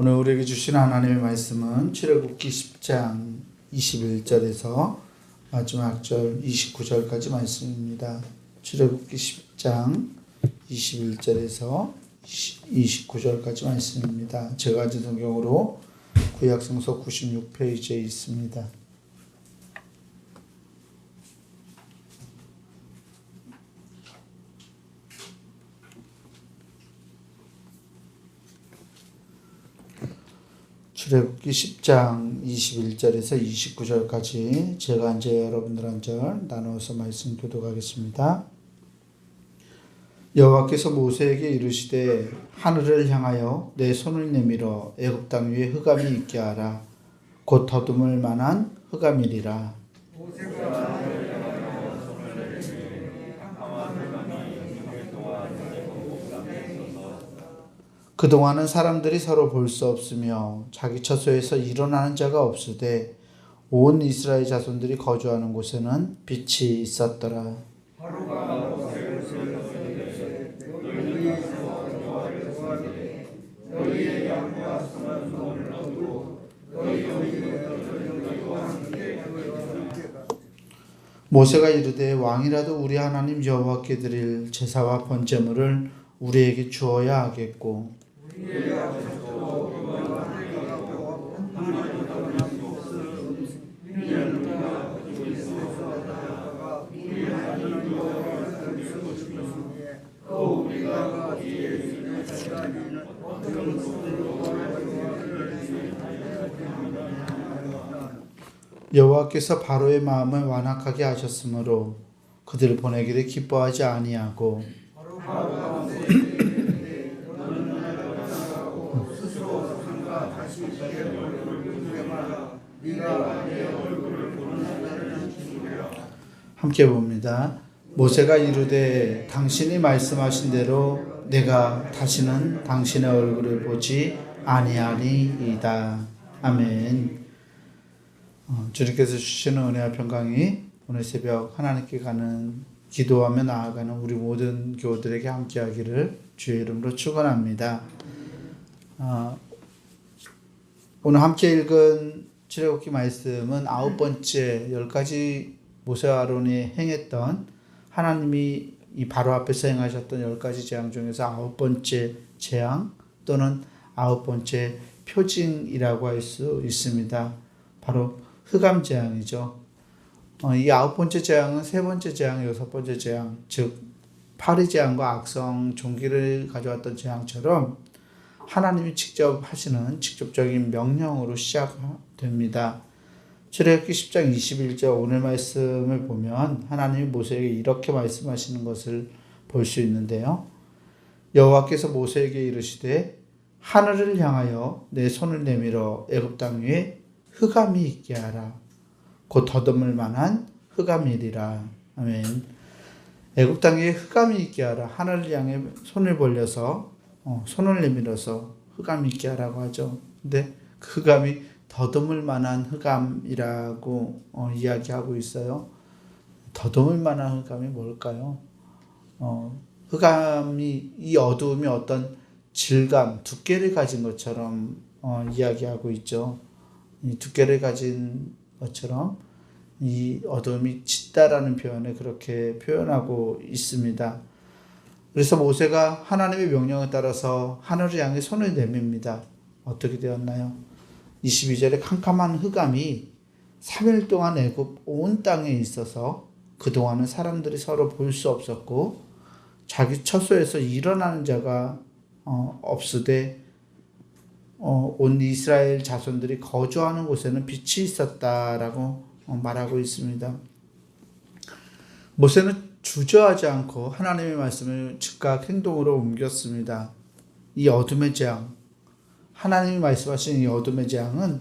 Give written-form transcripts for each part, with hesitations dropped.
오늘 우리에게 주신 하나님의 말씀은 출애굽기 10장 21절에서 마지막 절 29절까지 말씀입니다. 출애굽기 10장 21절에서 29절까지 말씀입니다. 제가 가진 성경으로 구약성서 96페이지에 있습니다. 출애굽기 10장 21절에서 29절까지 제가 이제 여러분들 한 절 나누어서 말씀 교독하겠습니다. 여호와께서 모세에게 이르시되 하늘을 향하여 내 손을 내밀어 애굽 땅 위에 흑암이 있게 하라. 곧 더듬을 만한 흑암이리라. 그동안은 사람들이 서로 볼 수 없으며 자기 처소에서 일어나는 자가 없으되 온 이스라엘 자손들이 거주하는 곳에는 빛이 있었더라. 모세가 이르되 왕이라도 우리 하나님 여호와께 드릴 제사와 번제물을 우리에게 주어야 하겠고 여호와께서 바로의 마음을 완악하게 하셨으므로 그들을 보내기를 기뻐하지 아니하고 함께 봅니다. 모세가 이르되 당신이 말씀하신 대로 내가 다시는 당신의 얼굴을 보지 아니하리이다. 아멘. 주님께서 주시는 은혜와 평강이 오늘 새벽 하나님께 가는 기도하며 나아가는 우리 모든 교우들에게 함께하기를 주의 이름으로 축원합니다. 오늘 함께 읽은 출애굽기 말씀은 9번째 10가지 모세와 아론이 행했던 하나님이 이 바로 앞에서 행하셨던 10가지 재앙 중에서 9번째 재앙 또는 9번째 표징이라고 할 수 있습니다. 바로 흑암 재앙이죠. 이 9번째 재앙은 3번째 재앙, 6번째 재앙, 즉 파리 재앙과 악성 종기를 가져왔던 재앙처럼 하나님이 직접 하시는 직접적인 명령으로 시작됩니다. 출애굽기 10장 21절 오늘 말씀을 보면 하나님이 모세에게 이렇게 말씀하시는 것을 볼 수 있는데요. 여호와께서 모세에게 이르시되 하늘을 향하여 내 손을 내밀어 애굽 땅 위에 흑암이 있게 하라. 곧 더듬을 만한 흑암이리라. 아멘. 애굽 땅 위에 흑암이 있게 하라. 하늘을 향해 손을 벌려서 손을 내밀어서 흑암이 있게 하라고 하죠. 근데 그 흑암이 더듬을 만한 흑암이라고 이야기하고 있어요. 더듬을 만한 흑암이 뭘까요? 흑암이 이 어두움이 어떤 질감, 두께를 가진 것처럼 이야기하고 있죠. 이 두께를 가진 것처럼 이 어둠이 짙다라는 표현을 그렇게 표현하고 있습니다. 그래서 모세가 하나님의 명령에 따라서 하늘을 향해 손을 내밉니다. 어떻게 되었나요? 22절에 캄캄한 흑암이 3일 동안 애굽 온 땅에 있어서 그동안은 사람들이 서로 볼 수 없었고 자기 처소에서 일어나는 자가 없으되 온 이스라엘 자손들이 거주하는 곳에는 빛이 있었다라고 말하고 있습니다. 모세는 주저하지 않고 하나님의 말씀을 즉각 행동으로 옮겼습니다. 이 어둠의 재앙, 하나님이 말씀하신 이 어둠의 재앙은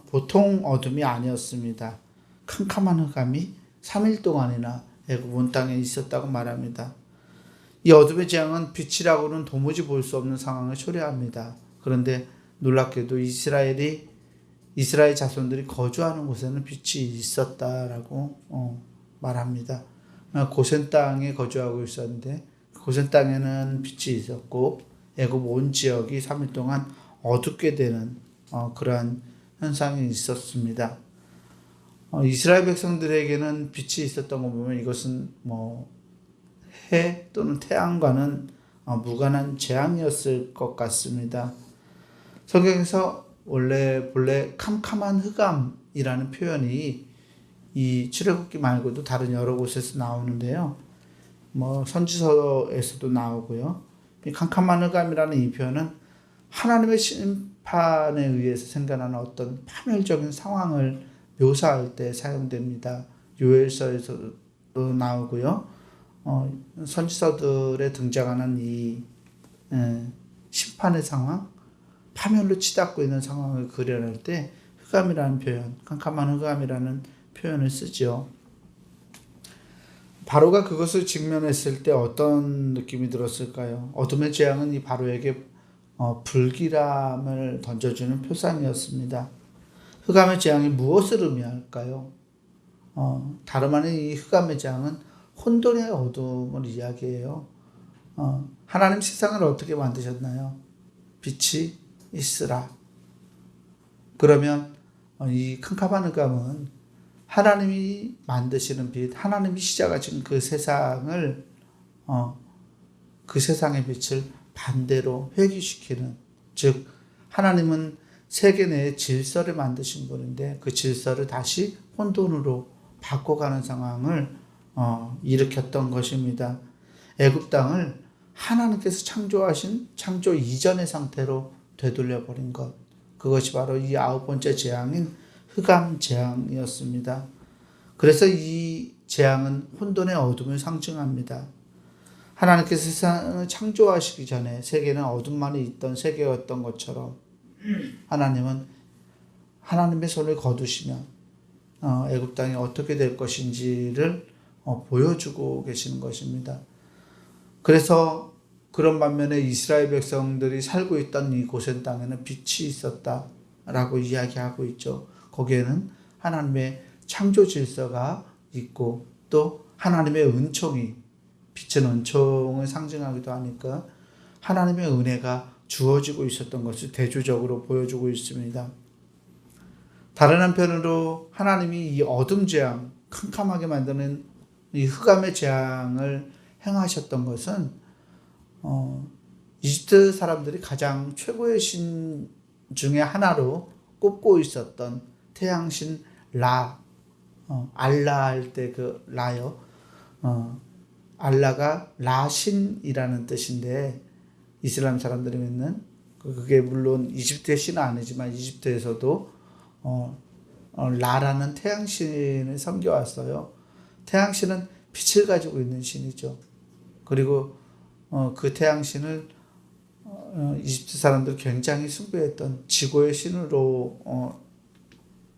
보통 어둠이 아니었습니다. 캄캄한 흑암이 3일 동안이나 애굽 온 땅에 있었다고 말합니다. 이 어둠의 재앙은 빛이라고는 도무지 볼 수 없는 상황을 초래합니다. 그런데 놀랍게도 이스라엘 자손들이 거주하는 곳에는 빛이 있었다라고 말합니다. 고센 땅에 거주하고 있었는데 고센 땅에는 빛이 있었고 애굽 온 지역이 3일 동안 어둡게 되는 그러한 현상이 있었습니다. 이스라엘 백성들에게는 빛이 있었던 거 보면 이것은 해 또는 태양과는 무관한 재앙이었을 것 같습니다. 성경에서 본래 캄캄한 흑암이라는 표현이 이 출애굽기 말고도 다른 여러 곳에서 나오는데요. 선지서에서도 나오고요. 이 캄캄한 흑암이라는 이 표현은 하나님의 심판에 의해서 생겨나는 어떤 파멸적인 상황을 묘사할 때 사용됩니다. 요엘서에서도 나오고요. 선지서들에 등장하는 이 심판의 상황, 파멸로 치닫고 있는 상황을 그려낼 때 흑암이라는 표현, 캄캄한 흑암이라는 표현을 쓰죠. 바로가 그것을 직면했을 때 어떤 느낌이 들었을까요? 어둠의 재앙은 이 바로에게 불길함을 던져주는 표상이었습니다. 흑암의 재앙이 무엇을 의미할까요? 다름 아닌 이 흑암의 재앙은 혼돈의 어둠을 이야기해요. 하나님 세상을 어떻게 만드셨나요? 빛이 있으라. 그러면 이 캄캄한 흑암은 하나님이 만드시는 빛, 하나님이 시작하신 그 세상을 그 세상의 빛을 반대로 회귀시키는, 즉 하나님은 세계 내에 질서를 만드신 분인데 그 질서를 다시 혼돈으로 바꿔가는 상황을 일으켰던 것입니다. 애굽 땅을 하나님께서 창조하신 창조 이전의 상태로 되돌려버린 것, 그것이 바로 이 9번째 재앙인 흑암 재앙이었습니다. 그래서 이 재앙은 혼돈의 어둠을 상징합니다. 하나님께서 세상을 창조하시기 전에 세계는 어둠만이 있던 세계였던 것처럼 하나님은 하나님의 손을 거두시면 애굽 땅이 어떻게 될 것인지를 보여주고 계시는 것입니다. 그래서 그런 반면에 이스라엘 백성들이 살고 있던 이 고센 땅에는 빛이 있었다라고 이야기하고 있죠. 거기에는 하나님의 창조 질서가 있고 또 하나님의 은총이, 빛은 은총을 상징하기도 하니까 하나님의 은혜가 주어지고 있었던 것을 대조적으로 보여주고 있습니다. 다른 한편으로 하나님이 이 어둠 재앙, 캄캄하게 만드는 이 흑암의 재앙을 행하셨던 것은 이집트 사람들이 가장 최고의 신 중에 하나로 꼽고 있었던 태양신 라, 알라 할 때 그 라요. 알라가 라신이라는 뜻인데 이슬람 사람들이 믿는 그게 물론 이집트의 신은 아니지만 이집트에서도 라라는 태양신을 섬겨왔어요. 태양신은 빛을 가지고 있는 신이죠. 그리고 그 태양신을 이집트 사람들 굉장히 숭배했던 지구의 신으로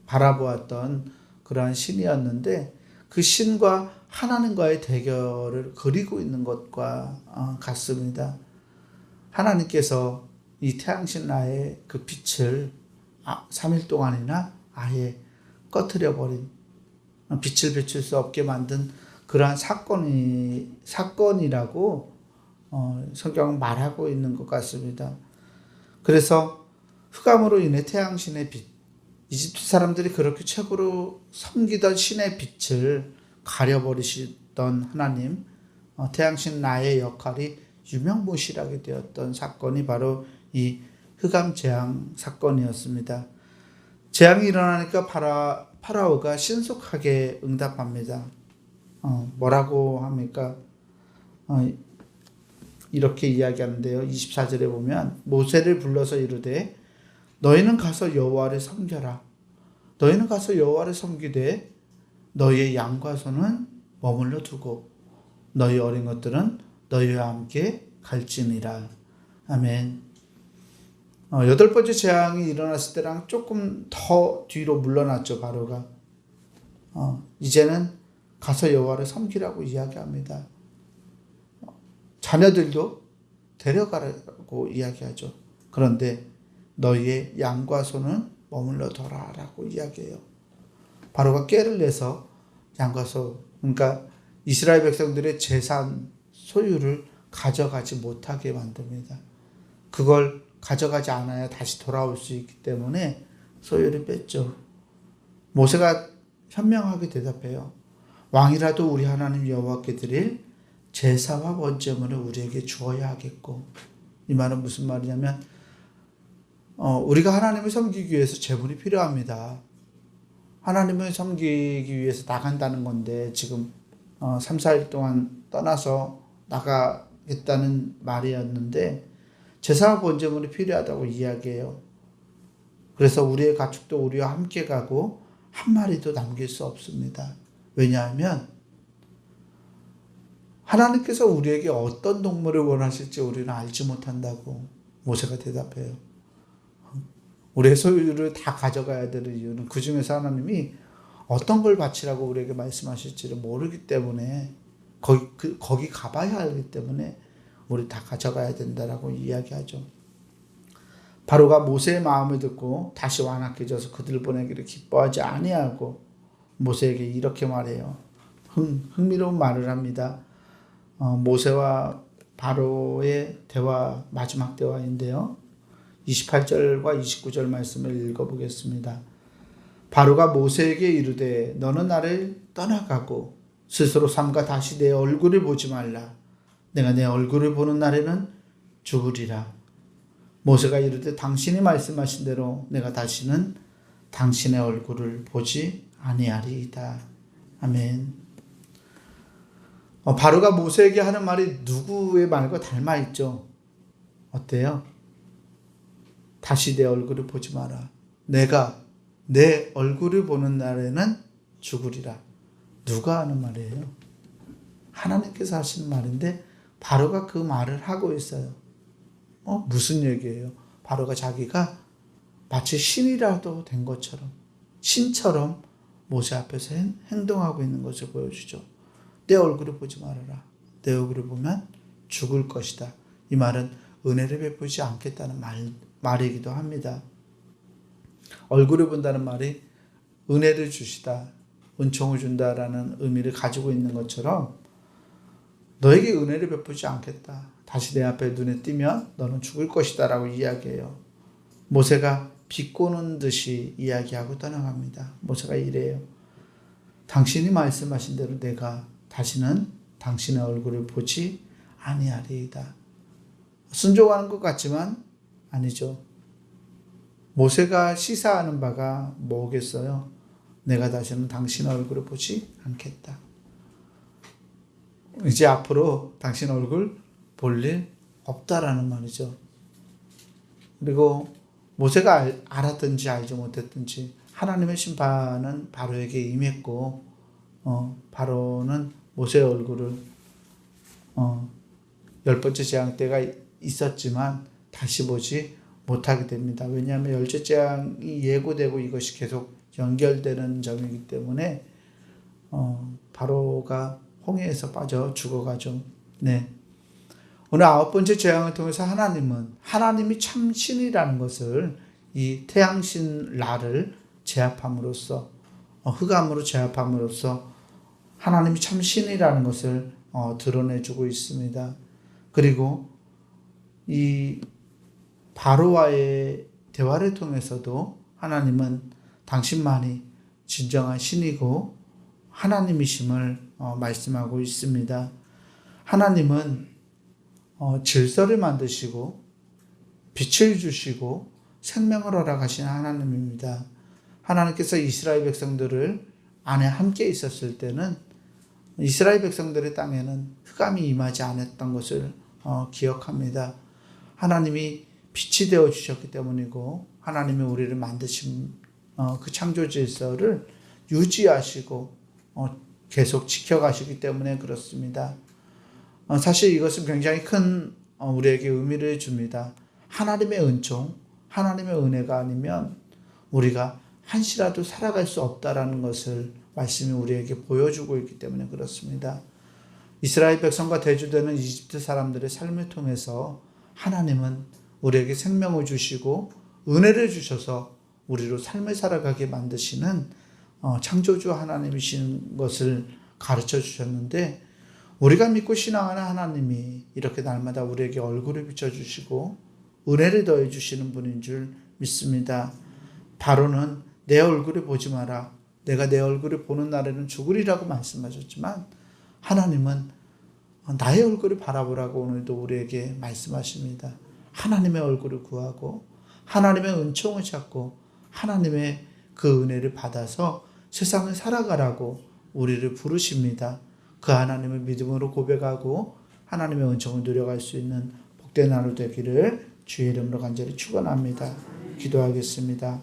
바라보았던 그러한 신이었는데 그 신과 하나님과의 대결을 그리고 있는 것과 같습니다. 하나님께서 이 태양신 라의 그 빛을 3일 동안이나 아예 꺼트려버린, 빛을 비출 수 없게 만든 그러한 사건이라고 성경은 말하고 있는 것 같습니다. 그래서 흑암으로 인해 태양신의 빛, 이집트 사람들이 그렇게 최고로 섬기던 신의 빛을 가려버리시던 하나님, 태양신 라의 역할이 유명무실하게 되었던 사건이 바로 이 흑암 재앙 사건이었습니다. 재앙이 일어나니까 파라오가 신속하게 응답합니다. 뭐라고 합니까? 이렇게 이야기하는데요. 24절에 보면 모세를 불러서 이르되 너희는 가서 여호와를 섬겨라. 너희는 가서 여호와를 섬기되 너희의 양과 소는 머물러 두고 너희 어린 것들은 너희와 함께 갈지니라. 아멘. 8번째 재앙이 일어났을 때랑 조금 더 뒤로 물러났죠. 바로가 이제는 가서 여호와를 섬기라고 이야기합니다. 자녀들도 데려가라고 이야기하죠. 그런데 너희의 양과 소는 머물러 둬라라고 이야기해요. 바로가 꾀를 내서 양과 소, 그러니까 이스라엘 백성들의 재산 소유를 가져가지 못하게 만듭니다. 그걸 가져가지 않아야 다시 돌아올 수 있기 때문에 소유를 뺐죠. 모세가 현명하게 대답해요. 왕이라도 우리 하나님 여호와께 드릴 제사와 번제물을 우리에게 주어야 하겠고, 이 말은 무슨 말이냐면 우리가 하나님을 섬기기 위해서 제물이 필요합니다. 하나님을 섬기기 위해서 나간다는 건데 지금 3, 4일 동안 떠나서 나가겠다는 말이었는데 제사와 번제물이 필요하다고 이야기해요. 그래서 우리의 가축도 우리와 함께 가고 한 마리도 남길 수 없습니다. 왜냐하면 하나님께서 우리에게 어떤 동물을 원하실지 우리는 알지 못한다고 모세가 대답해요. 우리의 소유를 다 가져가야 되는 이유는 그 중에서 하나님이 어떤 걸 바치라고 우리에게 말씀하실지를 모르기 때문에 거기 가봐야 하기 때문에 우리 다 가져가야 된다라고 이야기하죠. 바로가 모세의 마음을 듣고 다시 완악해져서 그들을 보내기를 기뻐하지 아니하고 모세에게 이렇게 말해요. 흥미로운 말을 합니다. 모세와 바로의 대화, 마지막 대화인데요. 28절과 29절 말씀을 읽어보겠습니다. 바로가 모세에게 이르되 너는 나를 떠나가고 스스로 삼가 다시 내 얼굴을 보지 말라. 내가 내 얼굴을 보는 날에는 죽으리라. 모세가 이르되 당신이 말씀하신 대로 내가 다시는 당신의 얼굴을 보지 아니하리이다. 아멘. 바로가 모세에게 하는 말이 누구의 말과 닮아 있죠? 어때요? 다시 내 얼굴을 보지 마라. 내가 내 얼굴을 보는 날에는 죽으리라. 누가 하는 말이에요? 하나님께서 하시는 말인데 바로가 그 말을 하고 있어요. 무슨 얘기예요? 바로가 자기가 마치 신이라도 된 것처럼, 신처럼 모세 앞에서 행동하고 있는 것을 보여주죠. 내 얼굴을 보지 말아라. 내 얼굴을 보면 죽을 것이다. 이 말은 은혜를 베푸지 않겠다는 말이기도 합니다. 얼굴을 본다는 말이 은혜를 주시다, 은총을 준다라는 의미를 가지고 있는 것처럼 너에게 은혜를 베푸지 않겠다. 다시 내 앞에 눈에 띄면 너는 죽을 것이다 라고 이야기해요. 모세가 비꼬는 듯이 이야기하고 떠나갑니다. 모세가 이래요. 당신이 말씀하신 대로 내가 다시는 당신의 얼굴을 보지 아니하리이다. 순종하는 것 같지만 아니죠. 모세가 시사하는 바가 뭐겠어요? 내가 다시는 당신의 얼굴을 보지 않겠다. 이제 앞으로 당신 얼굴 볼 일 없다라는 말이죠. 그리고 모세가 알았든지 알지 못했든지 하나님의 심판은 바로에게 임했고 바로는 모세의 얼굴을 10번째 재앙 때가 있었지만 다시 보지 못하게 됩니다. 왜냐하면 10째 재앙이 예고되고 이것이 계속 연결되는 점이기 때문에 바로가 홍해에서 빠져 죽어가죠. 네. 오늘 9번째 재앙을 통해서 하나님이 참 신이라는 것을 이 태양신 라를 제압함으로써 흑암으로 제압함으로써 하나님이 참 신이라는 것을 드러내주고 있습니다. 그리고 이 바로와의 대화를 통해서도 하나님은 당신만이 진정한 신이고 하나님이심을 말씀하고 있습니다. 하나님은 질서를 만드시고 빛을 주시고 생명을 허락하시는 하나님입니다. 하나님께서 이스라엘 백성들을 안에 함께 있었을 때는 이스라엘 백성들의 땅에는 흑암이 임하지 않았던 것을 기억합니다. 하나님이 빛이 되어 주셨기 때문이고 하나님이 우리를 만드신 그 창조 질서를 유지하시고 계속 지켜가시기 때문에 그렇습니다. 사실 이것은 굉장히 큰 우리에게 의미를 줍니다. 하나님의 은총, 하나님의 은혜가 아니면 우리가 한시라도 살아갈 수 없다라는 것을 말씀이 우리에게 보여주고 있기 때문에 그렇습니다. 이스라엘 백성과 대조되는 이집트 사람들의 삶을 통해서 하나님은 우리에게 생명을 주시고 은혜를 주셔서 우리로 삶을 살아가게 만드시는 창조주 하나님이신 것을 가르쳐 주셨는데 우리가 믿고 신앙하는 하나님이 이렇게 날마다 우리에게 얼굴을 비춰주시고 은혜를 더해 주시는 분인 줄 믿습니다. 바로는 내 얼굴을 보지 마라. 내가 내 얼굴을 보는 날에는 죽으리라고 말씀하셨지만 하나님은 나의 얼굴을 바라보라고 오늘도 우리에게 말씀하십니다. 하나님의 얼굴을 구하고 하나님의 은총을 찾고 하나님의 그 은혜를 받아서 세상을 살아가라고 우리를 부르십니다. 그 하나님을 믿음으로 고백하고 하나님의 은총을 누려갈 수 있는 복된 하루 되기를 주의 이름으로 간절히 축원합니다. 기도하겠습니다.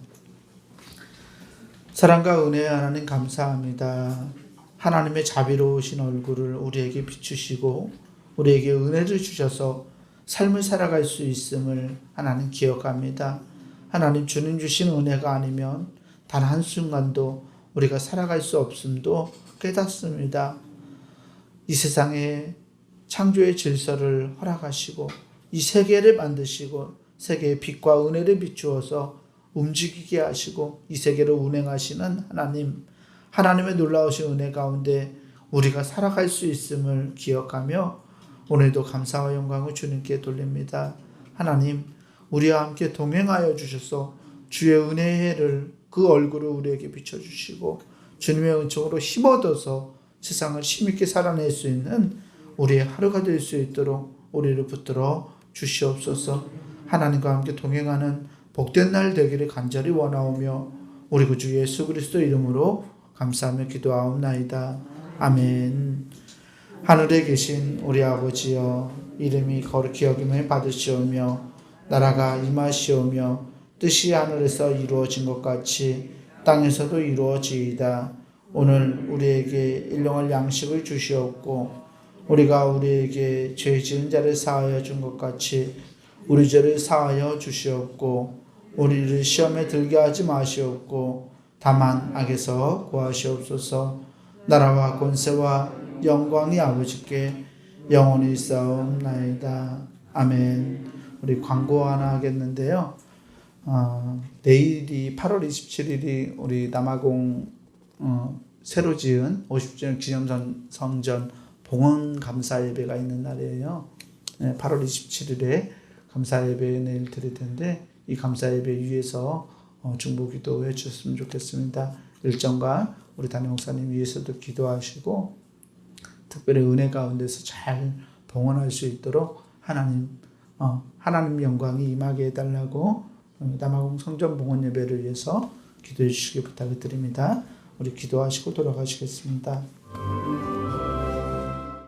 사랑과 은혜의 하나님 감사합니다. 하나님의 자비로우신 얼굴을 우리에게 비추시고 우리에게 은혜를 주셔서 삶을 살아갈 수 있음을 하나님 기억합니다. 하나님 주님 주신 은혜가 아니면 단 한순간도 우리가 살아갈 수 없음도 깨닫습니다. 이 세상에 창조의 질서를 허락하시고 이 세계를 만드시고 세계의 빛과 은혜를 비추어서 움직이게 하시고 이 세계를 운행하시는 하나님, 하나님의 놀라우신 은혜 가운데 우리가 살아갈 수 있음을 기억하며 오늘도 감사와 영광을 주님께 돌립니다. 하나님, 우리와 함께 동행하여 주셔서 주의 은혜의 해를 그 얼굴을 우리에게 비춰주시고 주님의 은총으로 힘얻어서 세상을 힘있게 살아낼 수 있는 우리의 하루가 될 수 있도록 우리를 붙들어 주시옵소서. 하나님과 함께 동행하는 복된 날 되기를 간절히 원하오며 우리 구주 예수 그리스도 이름으로 감사하며 기도하옵나이다. 아멘. 하늘에 계신 우리 아버지여, 이름이 거룩히 여김을 받으시오며 나라가 임하시오며 뜻이 하늘에서 이루어진 것 같이 땅에서도 이루어지이다. 오늘 우리에게 일용할 양식을 주시옵고 우리가 우리에게 죄 지은 자를 사하여 준 것 같이 우리 죄를 사하여 주시옵고 우리를 시험에 들게 하지 마시옵고 다만 악에서 구하시옵소서. 나라와 권세와 영광이 아버지께 영원히 있사옵나이다. 아멘. 우리 광고 하나 하겠는데요. 내일이 8월 27일이 우리 남아공 새로 지은 50주년 기념성전 봉헌 감사 예배가 있는 날이에요. 8월 27일에 감사 예배 내일 드릴 텐데 이 감사 예배 위해서 중보 기도해 주셨으면 좋겠습니다. 일정과 우리 담임 목사님 위해서도 기도하시고 특별히 은혜 가운데서 잘 봉헌할 수 있도록 하나님 영광이 임하게 해달라고 남아공 성전 봉헌 예배를 위해서 기도해 주시기 부탁을 드립니다. 우리 기도하시고 돌아가시겠습니다.